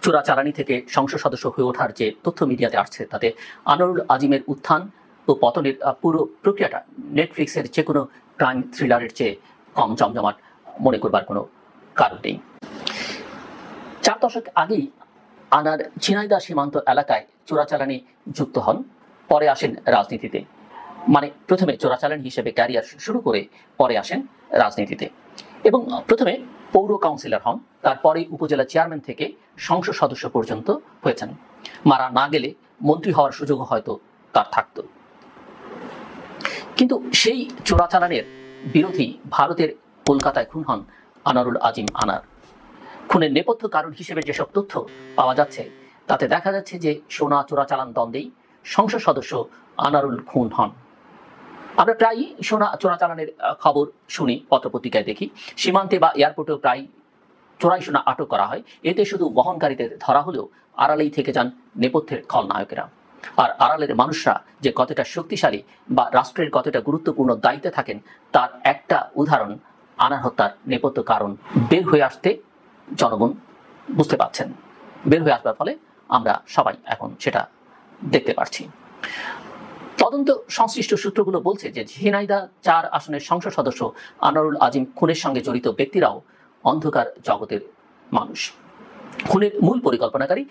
চোরাচালানি থেকে সংসদ সদস্য হয়ে ওঠার যে তথ্য মিডিয়াতে আসছে তাতে আনোয়ারুল আজিমের উত্থান ও পতনের পুরো প্রক্রিয়াটা নেটফ্লিক্সের যে কোনো ক্রাইম থ্রিলারের চেয়ে কম জমজমাট মনে করবার কোনো কারণ নেই। 4 দশক আগেই আনার ঝিনাইদহ সীমান্ত এলাকায় চোরাচালানি যুক্ত হন, পরে আসেন রাজনীতিতে। মানে প্রথমে চোরাচালানি হিসেবে ক্যারিয়ার শুরু করে পরে আসেন রাজনীতিতে এবং প্রথমে পৌর কাউন্সিলর হন, তারপরে উপজেলা চেয়ারম্যান থেকে সংসদ সদস্য পর্যন্ত হয়েছেন। মারা না গেলে মন্ত্রী হওয়ার সুযোগ হয়তো তার থাকত। কিন্তু সেই চোরাচালানের বিরোধী ভারতের কলকাতায় খুন হন আনোয়ারুল আজিম আনার। খুনের নেপথ্য কারণ হিসেবে যেসব তথ্য পাওয়া যাচ্ছে তাতে দেখা যাচ্ছে যে সোনা চোরাচালান দ্বন্দ্বেই সংসদ সদস্য আনোয়ারুল খুন হন। আমরা প্রায়ই সোনা চোরাচালানের খবর শুনি, পত্রপত্রিকায় দেখি, সীমান্তে বা এয়ারপোর্টেও প্রায় চোরাই সোনা আটক করা হয়। এতে শুধু বহনকারীদের ধরা হলেও আড়ালেই থেকে যান নেপথ্যের খলনায়কেরা। আর আড়ালের মানুষরা যে কতটা শক্তিশালী বা রাষ্ট্রের কতটা গুরুত্বপূর্ণ দায়িত্বে থাকেন তার একটা উদাহরণ আনার হত্যার নেপথ্য কারণ বের হয়ে আসতে জনগণ বুঝতে পারছেন। বের হয়ে আসবার ফলে আমরা সবাই এখন সেটা দেখতে পাচ্ছি। তদন্ত সংশ্লিষ্ট সূত্রগুলো বলছে যে ঝিনাইদহ 4 আসনের সংসদ সদস্য আনোয়ারুল আজিম খুনের সঙ্গে জড়িত ব্যক্তিরাও অন্ধকার জগতের মানুষ। খুনের মূল পরিকল্পনাকারী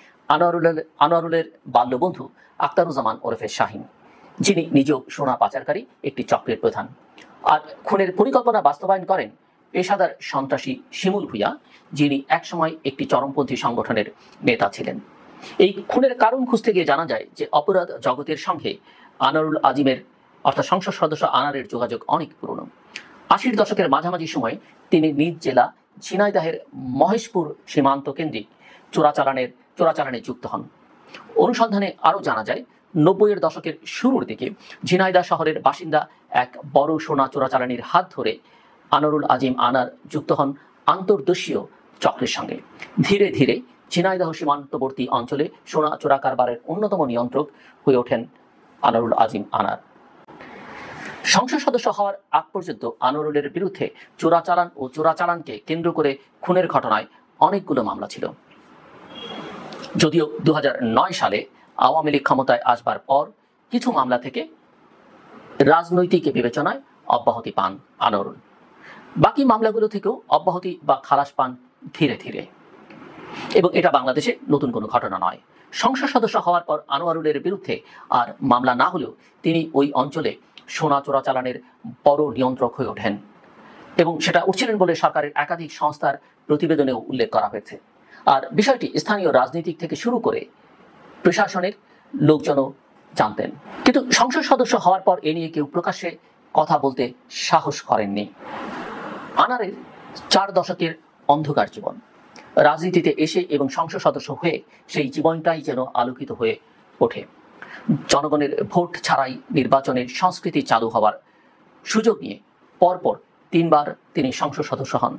আনোয়ারুলের বাল্যবন্ধু আখতারুজ্জামান ওরফে শাহিন, যিনি নিজেও সোনা পাচারকারী একটি চক্রের প্রধান। আর খুনের পরিকল্পনা বাস্তবায়ন করেন পেশাদার সন্ত্রাসী শিমুল ভূঁইয়া, যিনি একসময় একটি চরমপন্থী সংগঠনের নেতা ছিলেন। এই খুনের কারণ খুঁজতে গিয়ে জানা যায় যে অপরাধ জগতের সঙ্গে আনোয়ারুল আজিমের অর্থাৎ সংসদ সদস্য আনারের যোগাযোগ অনেক পুরনো। 80-র দশকের মাঝামাঝি সময় তিনি নিজ জেলা ঝিনাইদহের মহেশপুর সীমান্ত কেন্দ্রিক চোরাচালানে যুক্ত হন। অনুসন্ধানে আরও জানা যায় 90-এর দশকের শুরুর দিকে ঝিনাইদহ শহরের বাসিন্দা এক বড় সোনা চোরাচালানির হাত ধরে আনোয়ারুল আজিম আনার যুক্ত হন আন্তর্দেশীয় চক্রের সঙ্গে। ধীরে ধীরে ঝিনাইদহ সীমান্তবর্তী অঞ্চলে সোনা চোরা কারবারের অন্যতম নিয়ন্ত্রক হয়ে ওঠেন আনোয়ারুল আজিম আনার। সংসদ সদস্য হওয়ার আগ পর্যন্ত আনোয়ারুলের বিরুদ্ধে চোরাচালান ও চোরাচালানকে কেন্দ্র করে খুনের ঘটনায় অনেকগুলো মামলা ছিল। যদিও 2009 সালে আওয়ামী লীগ ক্ষমতায় আসবার পর কিছু মামলা থেকে রাজনৈতিক বিবেচনায় অব্যাহতি পান আনোয়ারুল। বাকি মামলাগুলো থেকেও অব্যাহতি বা খালাস পান ধীরে ধীরে। এবং এটা বাংলাদেশে নতুন কোনো ঘটনা নয়। সংসদ সদস্য হওয়ার পর আনোয়ারুলের বিরুদ্ধে আর মামলা না হলেও তিনি ওই অঞ্চলে সোনা চোরাচালানের বড় নিয়ন্ত্রক হয়ে ওঠেন এবং সেটা উঠছিলেন বলে সরকারের একাধিক সংস্থার প্রতিবেদনেও উল্লেখ করা হয়েছে। আর বিষয়টি স্থানীয় রাজনীতিক থেকে শুরু করে প্রশাসনের লোকজনও জানতেন, কিন্তু সংসদ সদস্য হওয়ার পর এ নিয়ে কেউ প্রকাশ্যে কথা বলতে সাহস করেননি। আনারের 4 দশকের অন্ধকার জীবন, রাজনীতিতে এসে এবং সংসদ সদস্য হয়ে সেই জীবনটাই যেন আলোকিত হয়ে ওঠে। জনগণের ভোট ছাড়াই নির্বাচনের সংস্কৃতি চালু হওয়ার সুযোগ নিয়ে পরপর 3 বার তিনি সংসদ সদস্য হন।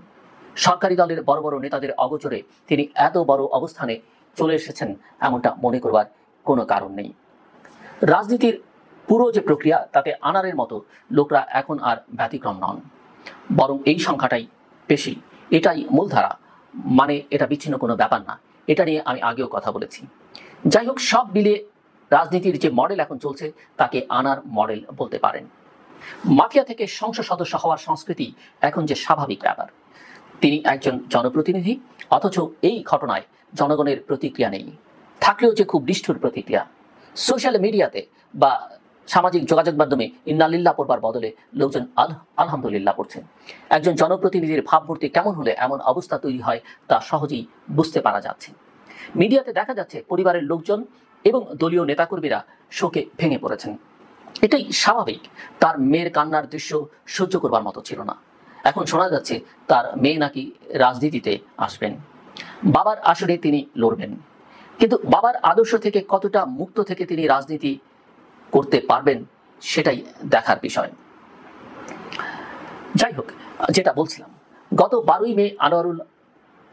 সরকারি দলের বড় বড় নেতাদের অগোচরে তিনি এত বড় অবস্থানে চলে এসেছেন এমনটা মনে করবার কোনো কারণ নেই। রাজনীতির পুরো যে প্রক্রিয়া তাতে আনারের মতো লোকরা এখন আর ব্যতিক্রম নন, বরং এই সংখ্যাটাই বেশি। এটাই মূলধারা, মানে এটা বিচ্ছিন্ন কোনো ব্যাপার না। এটা নিয়ে আমি আগেও কথা বলেছি। যাই হোক, সব মিলিয়ে রাজনীতির যে মডেল এখন চলছে তাকে আনার মডেল বলতে পারেন। মাফিয়া থেকে সংসদ সদস্য হওয়ার সংস্কৃতি এখন যে স্বাভাবিক ব্যাপার। তিনি একজন জনপ্রতিনিধি, অথচ এই ঘটনায় জনগণের প্রতিক্রিয়া নেই, থাকলেও যে খুব নিষ্ঠুর প্রতিক্রিয়া। সোশ্যাল মিডিয়াতে বা সামাজিক যোগাযোগ মাধ্যমে ইন্নালিল্লাহ পড়বার বদলে লোকজন আলহামদুলিল্লাহ পড়ছেন। একজন জনপ্রতিনিধির ভাবমূর্তি কেমন হলে এমন অবস্থা তৈরি হয় তা সহজেই বুঝতে পারা যাচ্ছে। মিডিয়াতে দেখা যাচ্ছে পরিবারের লোকজন এবং দলীয় নেতাকর্মীরা শোকে ভেঙে পড়েছেন। এটাই স্বাভাবিক। তার মেয়ের কান্নার দৃশ্য সহ্য করবার মতো ছিল না। এখন শোনা যাচ্ছে তার মেয়ে নাকি রাজনীতিতে আসবেন, বাবার আসরে তিনি লড়বেন। কিন্তু বাবার আদর্শ থেকে কতটা মুক্ত থেকে তিনি রাজনীতি করতে পারবেন সেটাই দেখার বিষয়। যাই হোক, যেটা বলছিলাম, গত 12ই মে আনোয়ারুল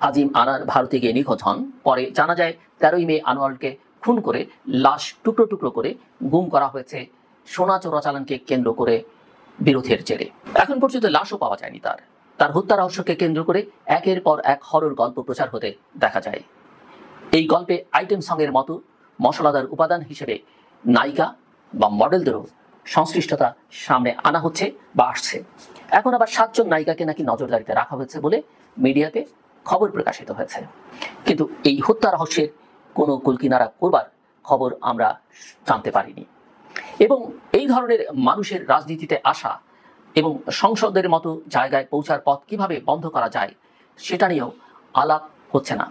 আজিম আনার ভারতে গিয়ে নিখোঁজ হন। পরে জানা যায় 13ই মে আনোয়ারুলকে খুন করে লাশ টুকরো টুকরো করে গুম করা হয়েছে সোনা চোরাচালানকে কেন্দ্র করে বিরোধের জেরে। এখন পর্যন্ত লাশও পাওয়া যায়নি। তার হত্যা রহস্যকে কেন্দ্র করে একের পর এক হরর গল্প প্রচার হতে দেখা যায়। এই গল্পে আইটেম সঙ্গের মতো মশলাদার উপাদান হিসেবে নায়িকা বা মডেলদেরও সংশ্লিষ্টতা সামনে আনা হচ্ছে বা আসছে। এখন আবার 7 জন নায়িকাকে নাকি নজরদারিতে রাখা হয়েছে বলে মিডিয়াতে খবর প্রকাশিত হয়েছে। কিন্তু এই হত্যা রহস্যের কোনো কুলকিনারা করবার খবর আমরা জানতে পারিনি। এবং এই ধরনের মানুষের রাজনীতিতে আসা এবং সংসদের মতো জায়গায় পৌঁছার পথ কিভাবে বন্ধ করা যায় সেটা নিয়েও আলাপ হচ্ছে না।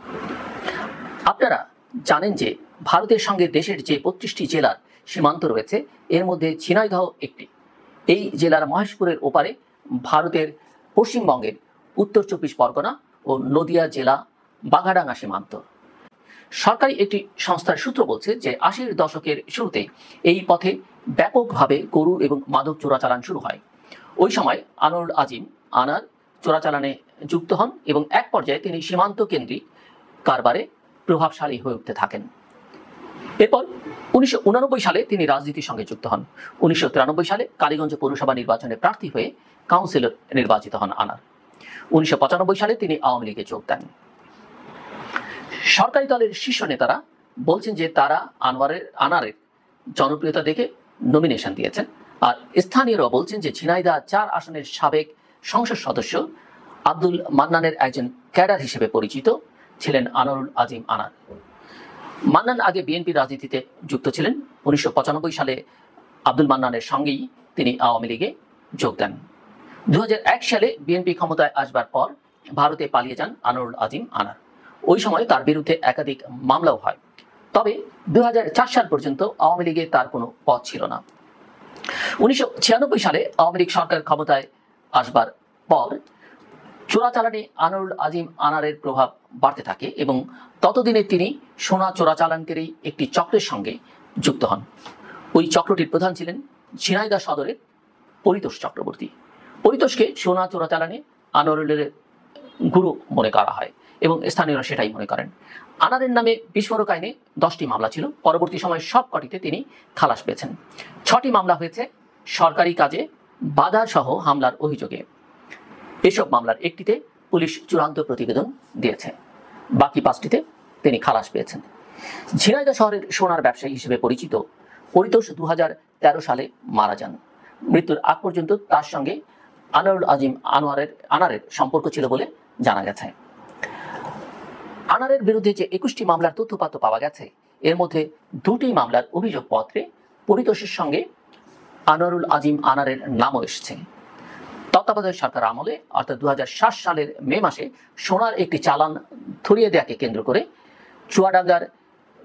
আপনারা জানেন যে ভারতের সঙ্গে দেশের যে 32টি জেলার সীমান্ত রয়েছে এর মধ্যে ঝিনাইদহ একটি। এই জেলার মহেশপুরের ওপারে ভারতের পশ্চিমবঙ্গের উত্তর 24 পরগনা ও নদিয়া জেলা বাঘাডাঙ্গা সীমান্ত। সরকারি একটি সংস্থার সূত্র বলছে যে 80-র দশকের শুরুতে এই পথে ব্যাপকভাবে গরু এবং মাদক চোরাচালান শুরু হয়। ওই সময় আনোয়ারুল আজিম আনার চোরাচালানে যুক্ত হন এবং এক পর্যায়ে তিনি সীমান্ত কেন্দ্রিক কারবারে প্রভাবশালী হয়ে উঠতে থাকেন। এরপর 1989 সালে তিনি রাজনীতির সঙ্গে যুক্ত হন। 1993 সালে কালীগঞ্জ পৌরসভা নির্বাচনে প্রার্থী হয়ে কাউন্সিলর নির্বাচিত হন আনার। 1995 সালে তিনি আওয়ামী লীগে যোগ দেন। সরকারি দলের শীর্ষ নেতারা বলছেন যে তারা আনারের জনপ্রিয়তা দেখে নমিনেশন দিয়েছেন, আর স্থানীয়রা বলছেন যে ঝিনাইদহ 4 আসনের সাবেক সংসদ সদস্য আব্দুল মান্নানের একজন ক্যাডার হিসেবে পরিচিত ছিলেন আনোয়ারুল আজিম আনার। মান্নান আগে বিএনপি রাজনীতিতে যুক্ত ছিলেন। 1995 সালে আব্দুল মান্নানের সঙ্গেই তিনি আওয়ামী লীগে যোগ দেন। 2001 সালে বিএনপি ক্ষমতায় আসবার পর ভারতে পালিয়ে যান আনোয়ারুল আজিম আনার। ওই সময় তার বিরুদ্ধে একাধিক মামলাও হয়। তবে 2004 সাল পর্যন্ত আওয়ামী লীগে তার কোনো পদ ছিল না। 1996 সালে আওয়ামী লীগ সরকার ক্ষমতায় আসবার পর চোরাচালানে আনোয়ারুল আজিম আনারের প্রভাব বাড়তে থাকে এবং ততদিনে তিনি সোনা চোরাচালানকারী একটি চক্রের সঙ্গে যুক্ত হন। ওই চক্রটির প্রধান ছিলেন ঝিনাইদহ সদরের পরিতোষ চক্রবর্তী। পরিতোষকে সোনা চোরাচালানে আনোয়ারুলের গুরু মনে করা হয় এবং স্থানীয়রা সেটাই মনে করেন। আনারের নামে বিস্ফোরক আইনে 10টি মামলা ছিল। পরবর্তী সময়ে সব কটিতে তিনি খালাস পেয়েছেন। 6টি মামলা হয়েছে সরকারি কাজে বাধা সহ হামলার অভিযোগে। এসব মামলার একটিতে পুলিশ চূড়ান্ত প্রতিবেদন দিয়েছে, বাকি 5টিতে তিনি খালাস পেয়েছেন। ঝিনাইদহ শহরের সোনার ব্যবসায়ী হিসেবে পরিচিত পরিতোষ 2013 সালে মারা যান। মৃত্যুর আগ পর্যন্ত তার সঙ্গে আনোয়ারুল আজিম আনারের সম্পর্ক ছিল বলে জানা গেছে। আনারের বিরুদ্ধে যে 21টি মামলার তথ্যপাত্র পাওয়া গেছে এর মধ্যে 2টি মামলার অভিযোগপত্রে পরিতোষের সঙ্গে আনোয়ারুল আজিম আনারের নামও এসেছে। তত্ত্বাবধায়ক সরকার আমলে অর্থাৎ 2007 সালের মে মাসে সোনার একটি চালান ধরিয়ে দেওয়াকে কেন্দ্র করে চুয়াডাঙ্গার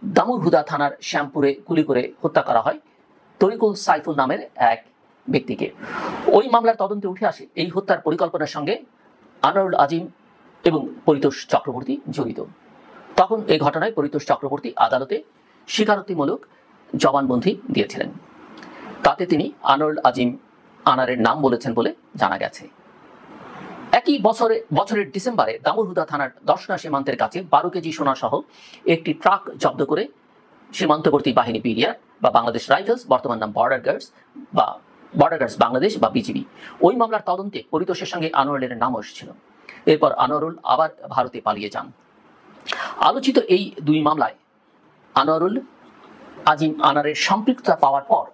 দামুরহুদা থানার শ্যামপুরে গুলি করে হত্যা করা হয় তরিকুল সাইফুল নামের এক ব্যক্তিকে। ওই মামলার তদন্তে উঠে আসে এই হত্যার পরিকল্পনার সঙ্গে আনোয়ারুল আজিম এবং পরিতোষ চক্রবর্তী জড়িত। তখন এই ঘটনায় পরিতোষ চক্রবর্তী আদালতে স্বীকারোক্তিমূলক জবানবন্দি দিয়েছিলেন। তাতে তিনি আনোয়ারুল আজিম আনারের নাম বলেছেন বলে জানা গেছে। একই বছরের ডিসেম্বরে দামুরহুদা থানার দর্শনা সীমান্তের কাছে 12 কেজি সোনা সহ একটি ট্রাক জব্দ করে সীমান্তবর্তী বাহিনী বিডিআর বা বাংলাদেশ রাইফেলস, বর্তমান নাম বর্ডার গার্ডস বাংলাদেশ বা বিজিবি, ওই মামলার তদন্তে পরিতোষের সঙ্গে আনোয়ারুলের নাম এসেছিল। এরপর আনোয়ারুল আবার ভারতে পালিয়ে যান। আলোচিত এই 2 মামলায় আনোয়ারুল আজিম আনারের সম্পৃক্ততা পাওয়ার পর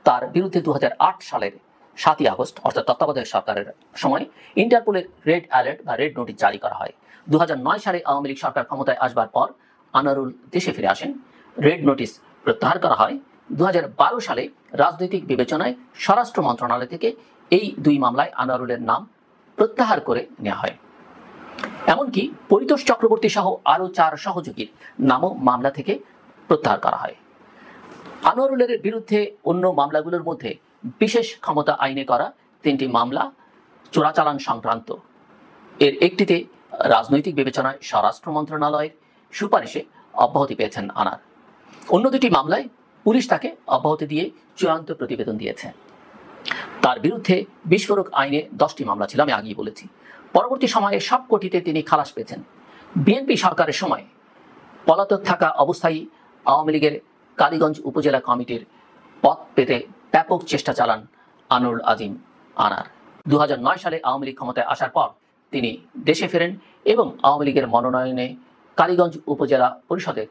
তার বিরুদ্ধে 2008 সালের 7ই আগস্ট অর্থাৎ তত্ত্বাবধায়ক সরকারের সময় ইন্টারপোলের রেড অ্যালার্ট বা রেড নোটিশ জারি করা হয়। 2009 সালে আওয়ামী লীগ সরকার ক্ষমতায় আসবার পর আনোয়ারুল দেশে ফিরে আসেন। রেড নোটিশ প্রত্যাহার করা হয়। 2012 সালে রাজনৈতিক বিবেচনায় স্বরাষ্ট্র মন্ত্রণালয় থেকে এই 2 মামলায় আনোয়ারুলের নাম প্রত্যাহার করে নেওয়া হয়। এমনকি পরিতোষ চক্রবর্তী সহ আরও 4 সহযোগীর নামও মামলা থেকে প্রত্যাহার করা হয়। আনোয়ারুলের বিরুদ্ধে অন্য মামলাগুলোর মধ্যে বিশেষ ক্ষমতা আইনে করা 3টি মামলা চোরাচালান সংক্রান্ত। এর একটিতে রাজনৈতিক বিবেচনায় স্বরাষ্ট্র মন্ত্রণালয়ের সুপারিশে অব্যাহতি পেয়েছেন আনার। অন্য 2টি মামলায় পুলিশ তাকে অব্যাহতি দিয়ে চূড়ান্ত প্রতিবেদন দিয়েছে। তার বিরুদ্ধে বিস্ফোরক আইনে 10টি মামলা ছিল, আমি আগেই বলেছি। পরবর্তী সময়ে সব কোটিতে তিনি খালাস পেয়েছেন। বিএনপি সরকারের সময় পলাতক থাকা অবস্থায় আওয়ামী লীগের কালীগঞ্জ উপজেলা কমিটির পদ পেতে ব্যাপক চেষ্টা চালান আনোয়ারুল আজিম আনার। 2009 সালে আওয়ামী লীগ ক্ষমতায় আসার পর তিনি দেশে ফেরেন এবং আওয়ামী লীগের মনোনয়নে কালীগঞ্জ উপজেলা পরিষদের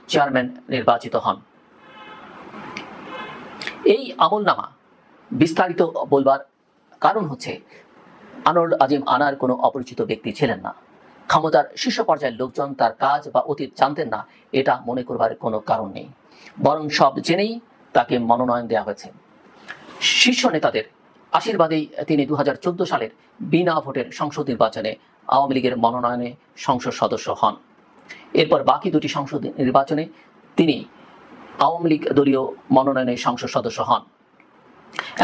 চেয়ারম্যান নির্বাচিত হন। এই আমলনামা বিস্তারিত বলবার কারণ হচ্ছে আনোয়ারুল আজিম আনার কোনো অপরিচিত ব্যক্তি ছিলেন না। ক্ষমতার শীর্ষ পর্যায়ের লোকজন তার কাজ বা অতীত জানতেন না, এটা মনে করবার কোনো কারণ নেই, বরং সব জেনেই তাকে মনোনয়ন দেওয়া হয়েছে। শীর্ষ নেতাদের আশীর্বাদেই তিনি 2014 সালের বিনা ভোটের সংসদ নির্বাচনে আওয়ামী লীগের মনোনয়নে সংসদ সদস্য হন। এরপর বাকি দুটি সংসদ নির্বাচনে তিনি আওয়ামী লীগ দলীয় মনোনয়নে সংসদ সদস্য হন।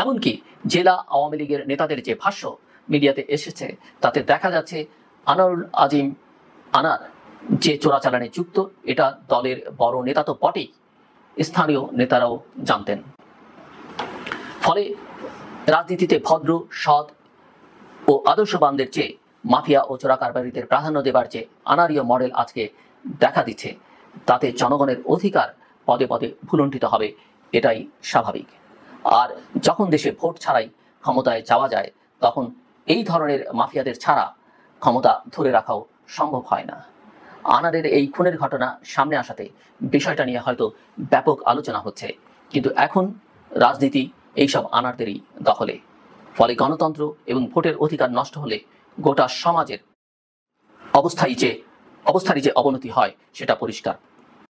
এমনকি জেলা আওয়ামী লীগের নেতাদের যে ভাষ্য মিডিয়াতে এসেছে তাতে দেখা যাচ্ছে আনোয়ারুল আজিম আনার যে চোরাচালানে যুক্ত এটা দলের বড় নেতা তো বটেই, স্থানীয় নেতারাও জানতেন। ফলে রাজনীতিতে ভদ্র, সৎ ও আদর্শবানদের চেয়ে মাফিয়া ও চোরা কারবারিদের প্রাধান্য দেবার যে আনারীয় মডেল আজকে দেখা দিচ্ছে, তাতে জনগণের অধিকার পদে পদে ভুলণ্ঠিত হবে, এটাই স্বাভাবিক। আর যখন দেশে ভোট ছাড়াই ক্ষমতায় যাওয়া যায়, তখন এই ধরনের মাফিয়াদের ছাড়া ক্ষমতা ধরে রাখাও সম্ভব হয় না। আনারের এই খুনের ঘটনা সামনে আসাতে বিষয়টা নিয়ে হয়তো ব্যাপক আলোচনা হচ্ছে, কিন্তু এখন রাজনীতি এইসব আনারদেরই দখলে। ফলে গণতন্ত্র এবং ভোটের অধিকার নষ্ট হলে গোটা সমাজের অবস্থারই যে অবনতি হয় সেটা পরিষ্কার।